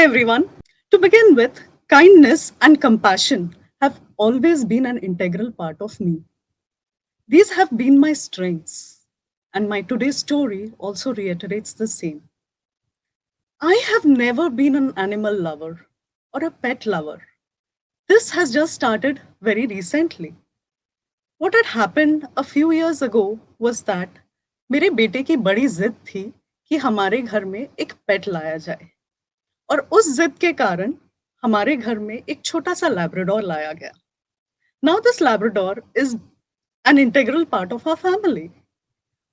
everyone. To begin with, kindness and compassion have always been an integral part of me. These have been my strengths, and my today's story also reiterates the same. I have never been an animal lover or a pet lover. This has just started very recently. What had happened a few years ago was that मेरे बेटे की बड़ी जिद थी कि हमारे घर में एक पेट लाया जाए और उस जिद के कारण हमारे घर में एक छोटा सा लैब्राडोर लाया गया. Now this Labrador is an integral part of our family.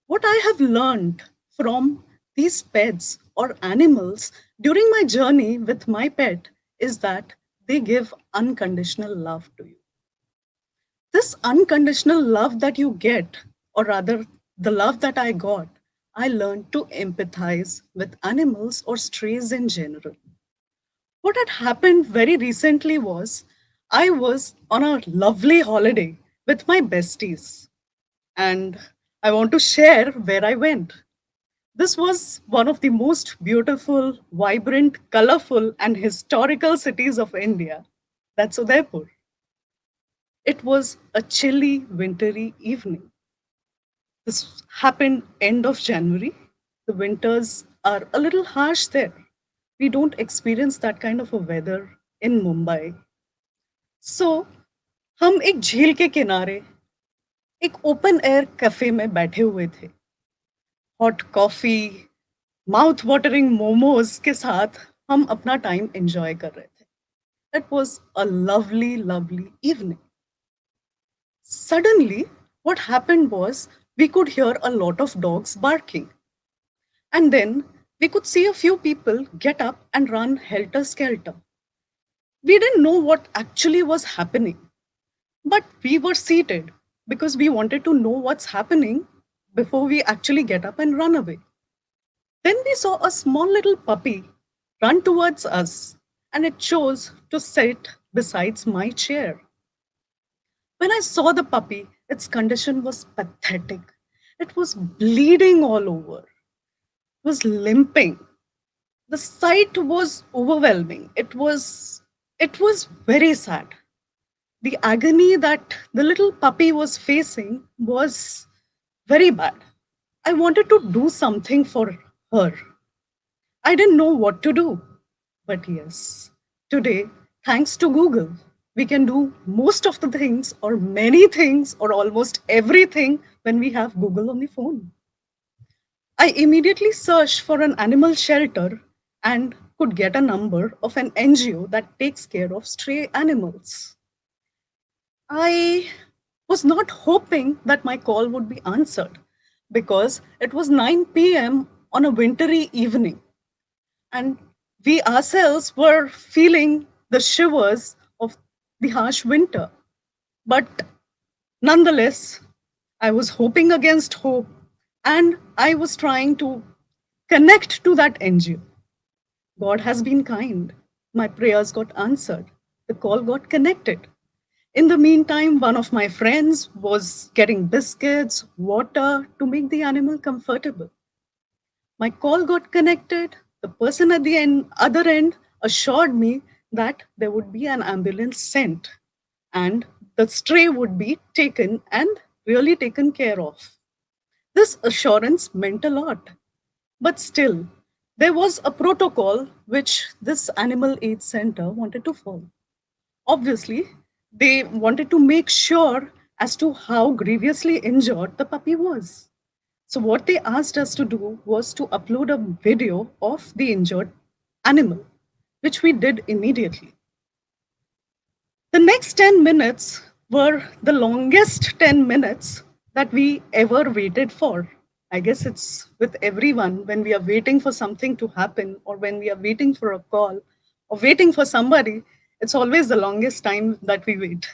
What I have learned from these pets or animals during my journey with my pet is that they give unconditional love to you. This unconditional love that you get, or rather, the love that I got, I learned to empathize with animals or strays in general. What had happened very recently was I was on a lovely holiday with my besties, and I want to share where I went. This was one of the most beautiful, vibrant, colorful, and historical cities of India. That's Udaipur. It was a chilly, wintry evening. This happened end of January. The winters are a little harsh there. We don't experience that kind of a weather in Mumbai. So, हम एक झील के किनारे एक open air cafe में बैठे हुए थे. Hot coffee, mouth watering momos के साथ हम अपना टाइम एंजॉय कर रहे थे. It was a lovely lovely evening. Suddenly, what happened was we could hear a lot of dogs barking. And then we could see a few people get up and run helter skelter. We didn't know what actually was happening, but we were seated because we wanted to know what's happening before we actually get up and run away. Then we saw a small little puppy run towards us, and it chose to sit beside my chair. When I saw the puppy, its condition was pathetic. It was bleeding all over, it was limping. The sight was overwhelming. It was very sad. The agony that the little puppy was facing was very bad. I wanted to do something for her. I didn't know what to do. But yes, today, thanks to Google, we can do most of the things, or many things, or almost everything when we have Google on the phone. I immediately searched for an animal shelter and could get a number of an NGO that takes care of stray animals. I was not hoping that my call would be answered because it was 9 p.m. on a wintry evening, and we ourselves were feeling the shivers of the harsh winter. But nonetheless, I was hoping against hope, and I was trying to connect to that NGO. God has been kind. My prayers got answered. The call got connected. In the meantime, one of my friends was getting biscuits, water to make the animal comfortable. My call got connected. The person at the other end assured me that there would be an ambulance sent and the stray would be taken and really taken care of. This assurance meant a lot. But still, there was a protocol which this animal aid center wanted to follow. Obviously, they wanted to make sure as to how grievously injured the puppy was. So, what they asked us to do was to upload a video of the injured animal, which we did immediately. The next 10 minutes were the longest 10 minutes that we ever waited for. I guess it's with everyone when we are waiting for something to happen or when we are waiting for a call or waiting for somebody, it's always the longest time that we wait.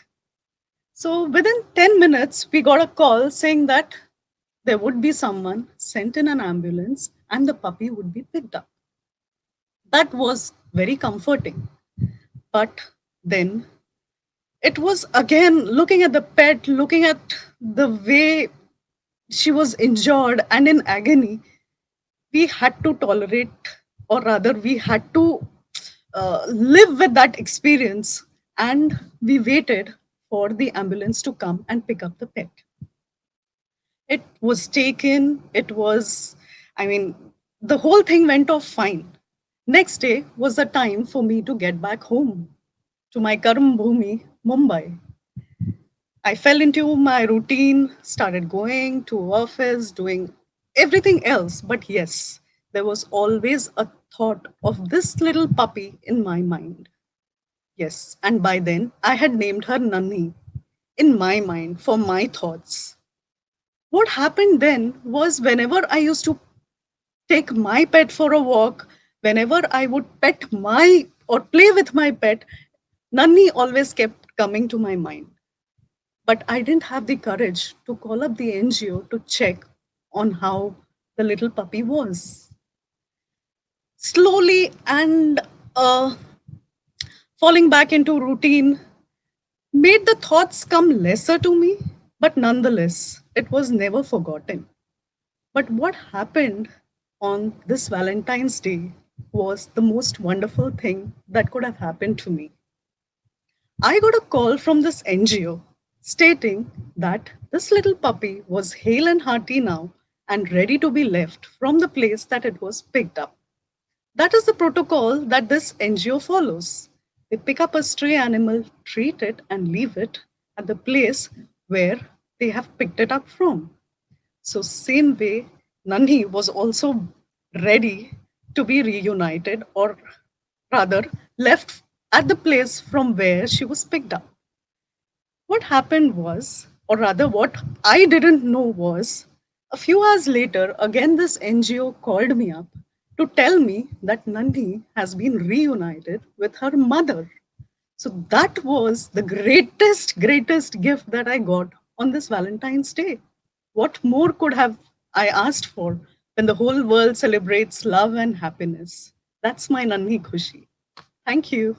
So within 10 minutes, we got a call saying that there would be someone sent in an ambulance and the puppy would be picked up. That was very comforting. But then it was again looking at the pet, looking at the way she was injured and in agony. We had to tolerate, or rather, we had to live with that experience, and we waited for the ambulance to come and pick up the pet. It was taken, it was, I mean, the whole thing went off fine. Next day was the time for me to get back home to my Karam Bhumi, Mumbai. I fell into my routine, started going to office, doing everything else. But yes, there was always a thought of this little puppy in my mind. Yes, and by then I had named her Nanhi in my mind for my thoughts. What happened then was whenever I used to take my pet for a walk, whenever I would pet my or play with my pet, Nanni always kept coming to my mind. But I didn't have the courage to call up the NGO to check on how the little puppy was. Slowly and falling back into routine made the thoughts come lesser to me, but nonetheless, it was never forgotten. But what happened on this Valentine's Day was the most wonderful thing that could have happened to me. I got a call from this NGO stating that this little puppy was hale and hearty now and ready to be left from the place that it was picked up. That is the protocol that this NGO follows. They pick up a stray animal, treat it, and leave it at the place where they have picked it up from. So, same way, Nanhi was also ready to be reunited, or rather, left at the place from where she was picked up. What happened was, or rather, what I didn't know was, a few hours later, again, this NGO called me up to tell me that Nandhi has been reunited with her mother. So that was the greatest gift that I got on this Valentine's Day. What more could have I asked for when the whole world celebrates love and happiness? That's my Nanhi Khushi. Thank you.